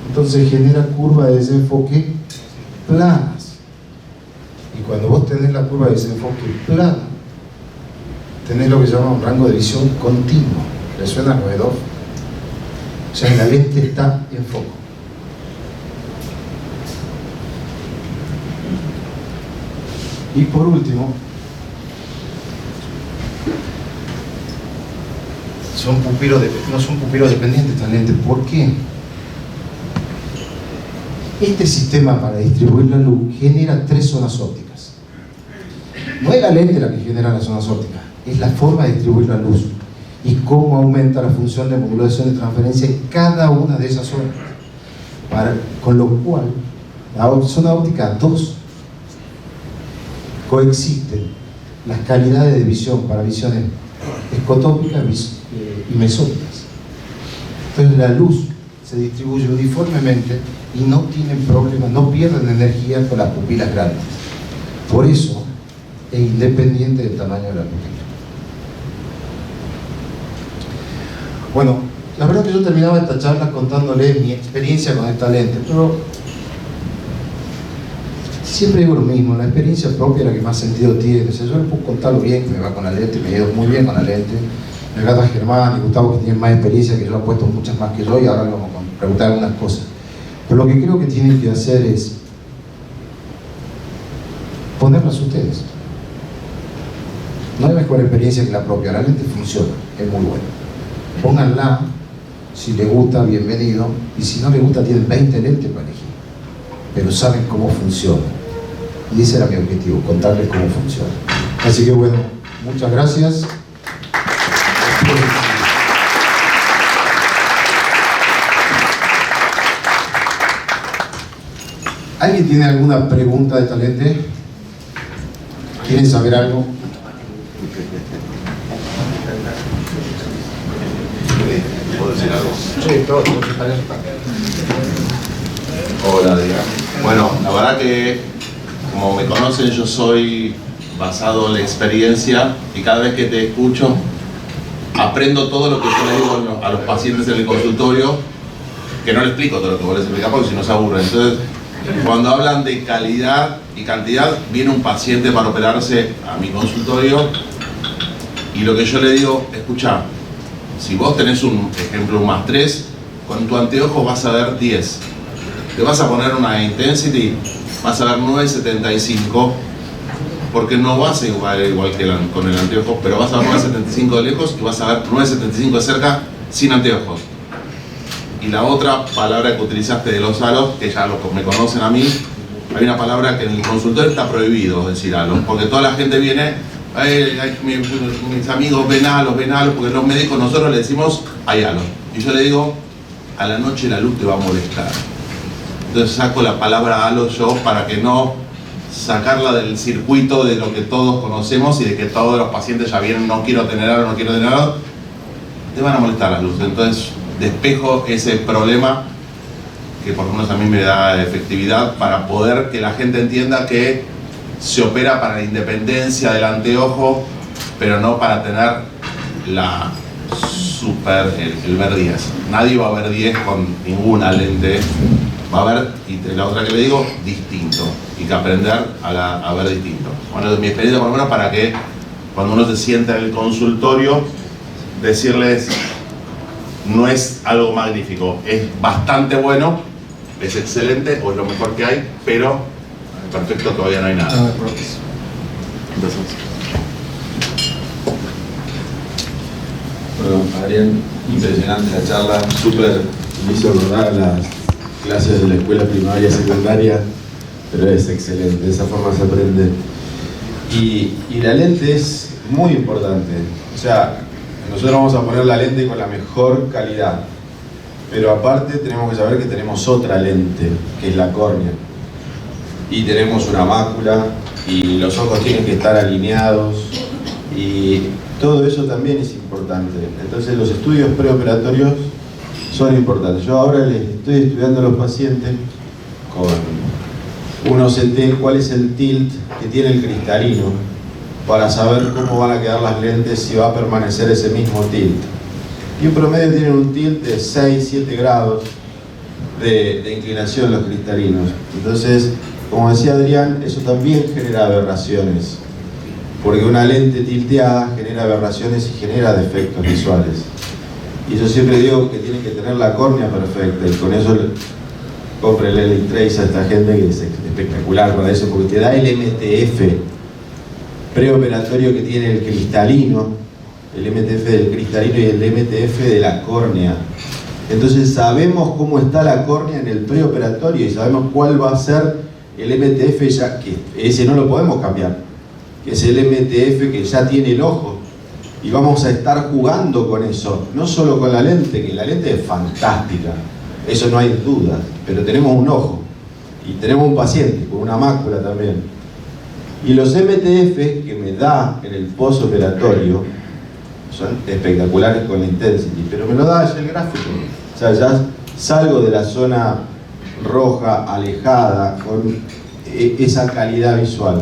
Entonces genera curva de desenfoque planas. Y cuando vos tenés la curva de desenfoque plana, tenés lo que se llama un rango de visión continuo. ¿Le suena lo de Doff? O sea, la lente está en foco. Y por último, no son pupilos dependientes estas lentes. ¿Por qué? Este sistema para distribuir la luz genera 3 zonas ópticas. No es la lente la que genera las zonas ópticas, es la forma de distribuir la luz y cómo aumenta la función de modulación de transferencia en cada una de esas zonas. Con lo cual, la zona óptica 2 coexisten las calidades de visión para visiones escotópicas y mesópicas. Entonces la luz se distribuye uniformemente y no tienen problemas, no pierden energía con las pupilas grandes. Por eso es independiente del tamaño de la pupila. Bueno, la verdad que yo terminaba esta charla contándoles mi experiencia con esta lente, pero siempre digo lo mismo, la experiencia propia es la que más sentido tiene. O sea, yo les puedo contarlo bien, que me va con la lente, me he ido muy bien con la lente. Me encanta Germán y Gustavo, que tienen más experiencia que yo, han puesto muchas más que yo, y ahora les vamos a preguntar algunas cosas. Pero lo que creo que tienen que hacer es ponerlas ustedes. No hay mejor experiencia que la propia, la lente funciona, es muy buena. Pónganla, si les gusta, bienvenido, y si no les gusta, tienen 20 lentes para elegir, pero saben cómo funciona. Y ese era mi objetivo, contarles cómo funciona. Así que bueno, muchas gracias. ¿Alguien tiene alguna pregunta de esta lente? ¿Quieren saber algo? ¿Puedo decir algo? Sí, todo. Hola, Adrián. Bueno, la verdad que, como me conocen, yo soy basado en la experiencia y cada vez que te escucho aprendo todo lo que yo le digo a los pacientes en el consultorio, que no le explico todo lo que vos les explicás porque si no se aburren. Entonces, cuando hablan de calidad y cantidad, viene un paciente para operarse a mi consultorio y lo que yo le digo, escuchá, si vos tenés un ejemplo, un +3, con tu anteojo vas a ver 10. Te vas a poner una intensity, vas a ver 9.75, porque no vas a igual que con el anteojo, pero vas a ver 9.75 de lejos y vas a ver 9.75 de cerca sin anteojos. Y la otra palabra que utilizaste de los halos, que ya me conocen a mí, hay una palabra que en el consultorio está prohibido decir halos, porque toda la gente viene, mis amigos ven halos, porque los médicos nosotros le decimos hay halos. Y yo le digo, a la noche la luz te va a molestar. Entonces saco la palabra halos yo para que no sacarla del circuito de lo que todos conocemos y de que todos los pacientes ya vienen, no quiero tener halo, no quiero tener halo, te van a molestar las luces. Entonces despejo ese problema que por lo menos a mí me da efectividad para poder que la gente entienda que se opera para la independencia del anteojo, pero no para tener la el ver 10. Nadie va a ver 10 con ninguna lente, va a ver, y la otra que le digo, distinto, y que aprender a ver distinto. Bueno, de mi experiencia por lo menos para que cuando uno se sienta en el consultorio, decirles, no es algo magnífico, es bastante bueno, es excelente o es lo mejor que hay, pero perfecto todavía no hay nada. Bueno, Adrián, impresionante la charla, súper, me hizo acordar las clases de la escuela primaria, secundaria, pero es excelente, de esa forma se aprende. Y la lente es muy importante, o sea, nosotros vamos a poner la lente con la mejor calidad, pero aparte tenemos que saber que tenemos otra lente, que es la córnea, y tenemos una mácula, y los ojos tienen que estar alineados, y todo eso también es importante. Entonces los estudios preoperatorios son importantes. Yo ahora les estoy estudiando a los pacientes con unos CT, cuál es el tilt que tiene el cristalino, para saber cómo van a quedar las lentes, si va a permanecer ese mismo tilt. Y un promedio tiene un tilt de 6-7 grados de inclinación los cristalinos. Entonces, como decía Adrián, eso también genera aberraciones, porque una lente tilteada genera aberraciones y genera defectos visuales. Y yo siempre digo que tienen que tener la córnea perfecta, y con eso compre el L-Trace a esta gente, que es espectacular para eso, porque te da el MTF preoperatorio que tiene el cristalino, el MTF del cristalino y el MTF de la córnea. Entonces sabemos cómo está la córnea en el preoperatorio y sabemos cuál va a ser el MTF, ya que ese no lo podemos cambiar, que es el MTF que ya tiene el ojo. Y vamos a estar jugando con eso, no solo con la lente, que la lente es fantástica, eso no hay duda, pero tenemos un ojo y tenemos un paciente con una mácula también. Y los MTF que me da en el postoperatorio son espectaculares con la intensity, pero me lo da ya el gráfico. O sea, ya salgo de la zona roja, alejada, con esa calidad visual.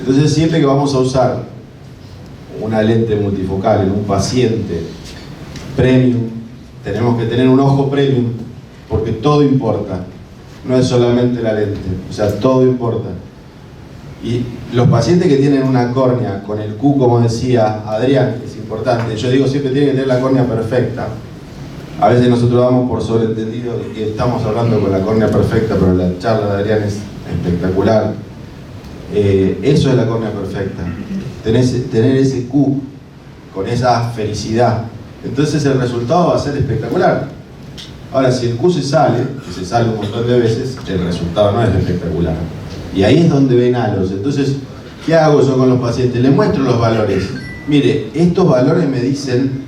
Entonces siempre que vamos a usar una lente multifocal en un paciente premium, tenemos que tener un ojo premium, porque todo importa, no es solamente la lente, o sea, todo importa. Y los pacientes que tienen una córnea con el Q, como decía Adrián, es importante. Yo digo siempre tiene que tener la córnea perfecta. A veces nosotros damos por sobreentendido que estamos hablando con la córnea perfecta, pero la charla de Adrián es espectacular. Eso es la córnea perfecta. Tener ese Q con esa felicidad. Entonces el resultado va a ser espectacular. Ahora, si el Q se sale, que se sale un montón de veces, el resultado no es espectacular. Y ahí es donde ven halos. Entonces, ¿qué hago yo con los pacientes? Les muestro los valores. Mire, estos valores me dicen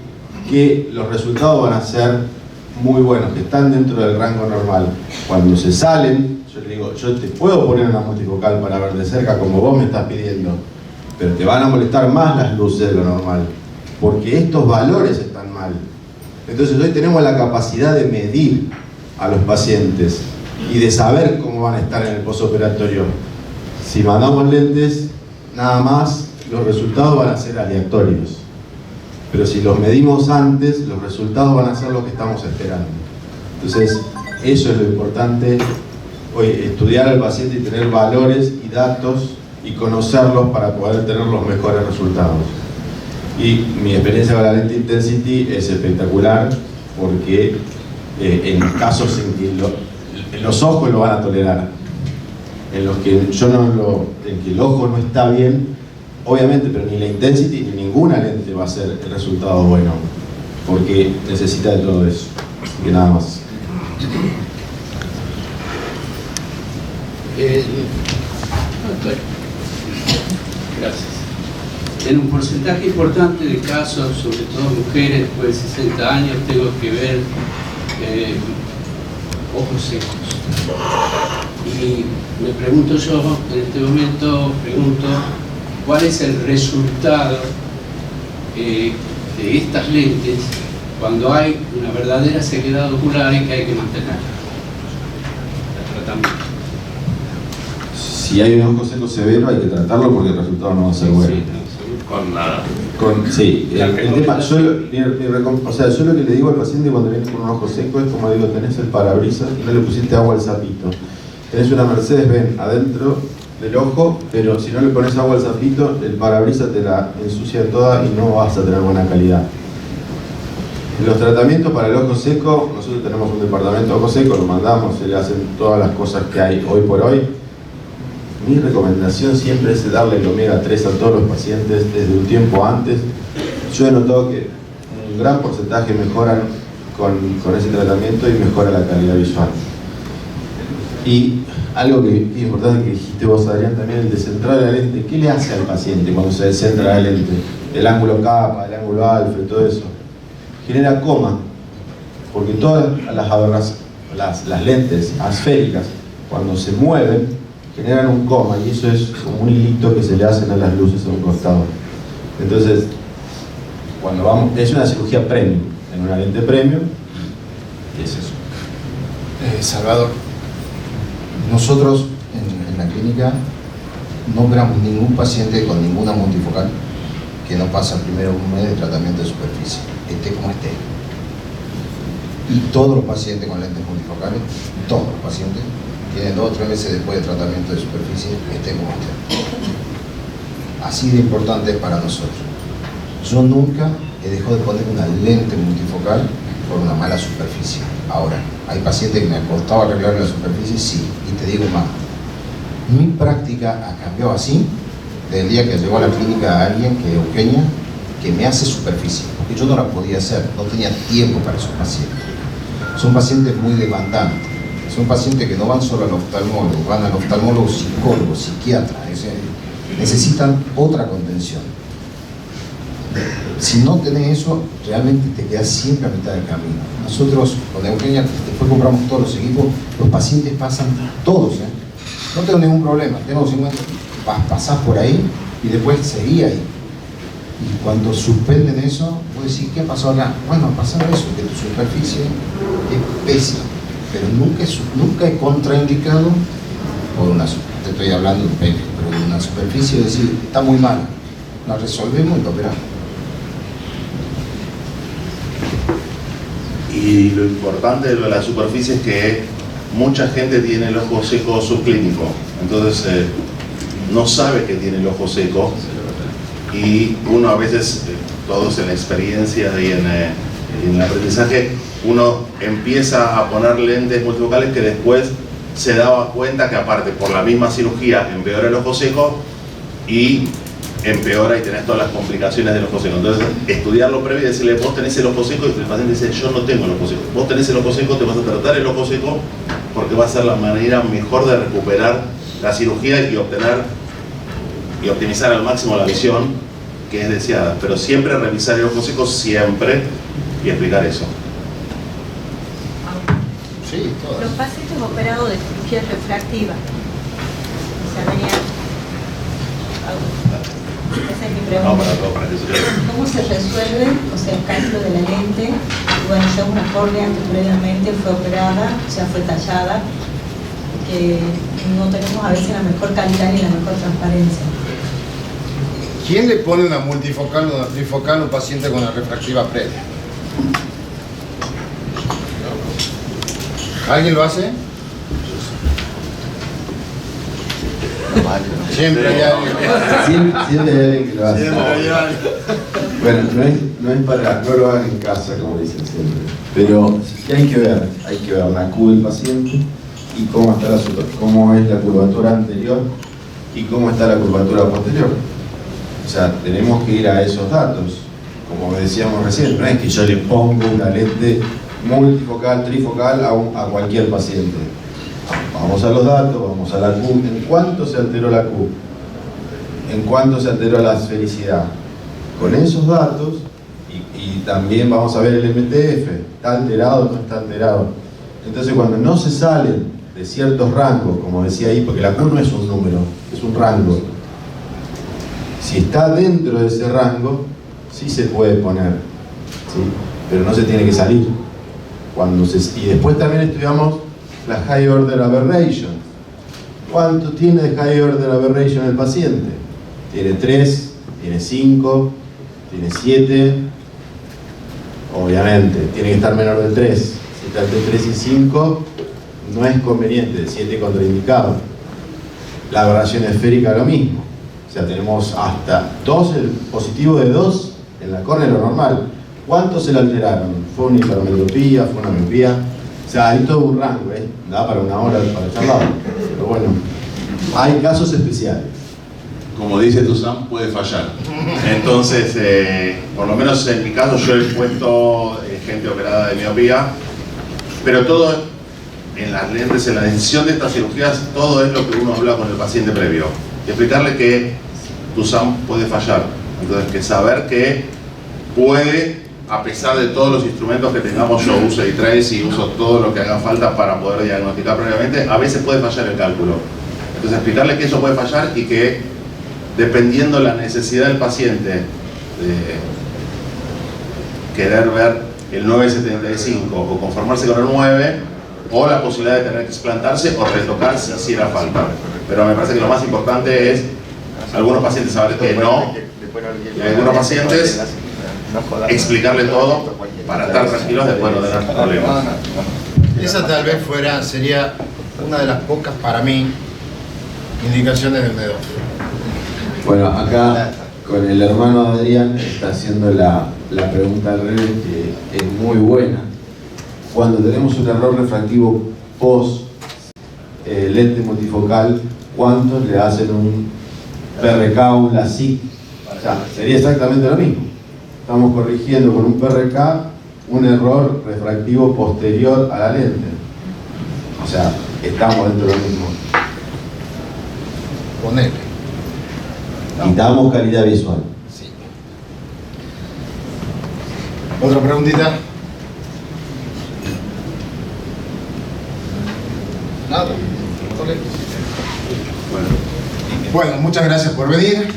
que los resultados van a ser muy buenos, que están dentro del rango normal. Cuando se salen, yo les digo, yo te puedo poner una multifocal para ver de cerca como vos me estás pidiendo, pero te van a molestar más las luces de lo normal, porque estos valores están mal. Entonces hoy tenemos la capacidad de medir a los pacientes y de saber cómo van a estar en el postoperatorio. Si mandamos lentes, nada más, los resultados van a ser aleatorios. Pero si los medimos antes, los resultados van a ser los que estamos esperando. Entonces, eso es lo importante hoy, estudiar al paciente y tener valores y datos y conocerlos para poder tener los mejores resultados. Y mi experiencia con la lente Intensity es espectacular porque en casos en que los ojos lo van a tolerar, en los que en que el ojo no está bien, obviamente, pero ni la Intensity ni ninguna lente va a ser el resultado bueno, porque necesita de todo eso. Así que nada más. Gracias. En un porcentaje importante de casos, sobre todo mujeres después de 60 años, tengo que ver ojos secos. Y me pregunto yo, en este momento, ¿cuál es el resultado de estas lentes cuando hay una verdadera sequedad ocular y que hay que mantenerla? El tratamiento. Si hay un ojo seco severo hay que tratarlo porque el resultado no va a ser bueno. Con nada. Sí, el tema, yo lo que le digo al paciente cuando viene con un ojo seco es como digo, tenés el parabrisas y no le pusiste agua al sapito. Tenés una Mercedes-Benz adentro del ojo, pero si no le pones agua al sapito, el parabrisas te la ensucia toda y no vas a tener buena calidad. Los tratamientos para el ojo seco, nosotros tenemos un departamento de ojo seco, lo mandamos, se le hacen todas las cosas que hay hoy por hoy. Mi recomendación siempre es darle el omega 3 a todos los pacientes desde un tiempo antes. Yo he notado que un gran porcentaje mejoran con ese tratamiento y mejora la calidad visual. Y algo que es importante que dijiste vos, Adrián, también el descentrar la lente. ¿Qué le hace al paciente cuando se descentra la lente? El ángulo capa, el ángulo alfa y todo eso. Genera coma, porque todas las lentes asféricas, cuando se mueven, generan un coma, y eso es como un hilito que se le hacen a las luces a un costado. Entonces, cuando vamos, es una cirugía premium, en una lente premium, y es eso. Salvador, nosotros en la clínica no operamos ningún paciente con ninguna multifocal que no pasa primero un mes de tratamiento de superficie, esté como esté. Y todos los pacientes con lentes multifocales, todos los pacientes, tienen 2 o 3 meses después de tratamiento de superficie, esté como esté. Así de importante es para nosotros. Yo nunca he dejado de poner una lente multifocal por una mala superficie. Ahora, hay pacientes que me ha costado arreglar la superficie, sí, y te digo más. Mi práctica ha cambiado así, desde el día que llegó a la clínica alguien que es Eugenia, que me hace superficie, porque yo no la podía hacer, no tenía tiempo para esos pacientes. Son pacientes muy demandantes, son pacientes que no van solo al oftalmólogo, van al oftalmólogo, psicólogo, psiquiatra, necesitan otra contención. Si no tenés eso, realmente te quedas siempre a mitad del camino. Nosotros con Eugenia, después compramos todos los equipos, los pacientes pasan todos, no tengo ningún problema, tengo 50, pasás por ahí y después seguí ahí. Y cuando suspenden eso, vos decís, ¿qué pasó acá? Bueno, ha pasado eso, que tu superficie es pésima, pero nunca he contraindicado por una, te estoy hablando de un pene, pero de una superficie, es decir, está muy mala, la resolvemos y la operamos. Y lo importante de la superficie es que mucha gente tiene el ojo seco subclínico, entonces no sabe que tiene el ojo seco, y uno a veces, todos en la experiencia y en el aprendizaje, uno empieza a poner lentes multifocales que después se daba cuenta que aparte por la misma cirugía empeora el ojo seco y empeora y tenés todas las complicaciones del ojo seco. Entonces, estudiarlo previo y decirle, vos tenés el ojo seco, y el paciente dice, yo no tengo el ojo seco. Vos tenés el ojo seco, te vas a tratar el ojo seco porque va a ser la manera mejor de recuperar la cirugía y obtener y optimizar al máximo la visión que es deseada. Pero siempre revisar el ojo seco, siempre, y explicar eso. Sí, todas. Los pacientes operados de cirugía refractiva, o sea, venían... Esa es mi pregunta. ¿Cómo se resuelve, o sea, el cálculo de la lente? Y bueno, yo una córnea que previamente fue operada, o sea, fue tallada, que no tenemos a veces la mejor calidad ni la mejor transparencia. ¿Quién le pone una multifocal o una trifocal a un paciente con una refractiva previa? ¿Alguien lo hace? Siempre hay alguien. Siempre hay alguien que lo hace. Siempre hay alguien. Bueno, no lo hagan en casa, como dicen siempre. Pero ¿qué hay que ver? Hay que ver la Q del paciente y cómo es la curvatura anterior y cómo está la curvatura posterior. O sea, tenemos que ir a esos datos. Como decíamos recién, no es que yo le pongo una lente multifocal, trifocal a cualquier paciente. Vamos a los datos, vamos a la Q. ¿En cuánto se alteró la Q? ¿En cuánto se alteró la esfericidad? Con esos datos, y también vamos a ver el MTF. ¿Está alterado o no está alterado? Entonces, cuando no se salen de ciertos rangos, como decía ahí, porque la Q no es un número, es un rango. Si está dentro de ese rango, sí se puede poner, ¿sí? Pero no se tiene que salir. Y después también estudiamos la High Order Aberration. ¿Cuánto tiene de High Order Aberration el paciente? Tiene 3, tiene 5, tiene 7. Obviamente, tiene que estar menor del 3. Si está entre 3 y 5, no es conveniente, 7 contraindicado. La aberración esférica lo mismo. O sea, tenemos hasta 2, el positivo de 2 en la córnea lo normal. ¿Cuántos se le alteraron? ¿Fue una hipermetropía? ¿Fue una miopía? O sea, hay todo un rango, da para una hora para charlar. Pero bueno, hay casos especiales. Como dice Tuzán, puede fallar. Entonces, por lo menos en mi caso, yo he puesto gente operada de miopía, pero todo en las lentes, en la decisión de estas cirugías, todo es lo que uno habla con el paciente previo. Y explicarle que Tuzán puede fallar. Entonces, que saber que puede, a pesar de todos los instrumentos que tengamos, yo uso E-Trace y uso todo lo que haga falta para poder diagnosticar previamente, a veces puede fallar el cálculo. Entonces, explicarle que eso puede fallar y que, dependiendo la necesidad del paciente de querer ver el 975 o conformarse con el 9, o la posibilidad de tener que explantarse o retocar si hiciera falta. Pero me parece que lo más importante es algunos pacientes saber que no, y algunos pacientes explicarle todo para estar tranquilos después de no tener problemas. Esa tal vez sería una de las pocas, para mí, indicaciones del dedo. Bueno, acá con el hermano Adrián está haciendo la pregunta al revés, que es muy buena. Cuando tenemos un error refractivo post lente multifocal, ¿cuántos le hacen un PRK o un LASIK? O sea, sería exactamente lo mismo. estamos corrigiendo con un PRK un error refractivo posterior a la lente. O sea, estamos dentro de lo mismo. Ponele. Quitamos calidad visual. Sí. ¿Otra preguntita? Nada. Bueno, muchas gracias por venir.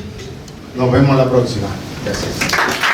Nos vemos la próxima. Gracias.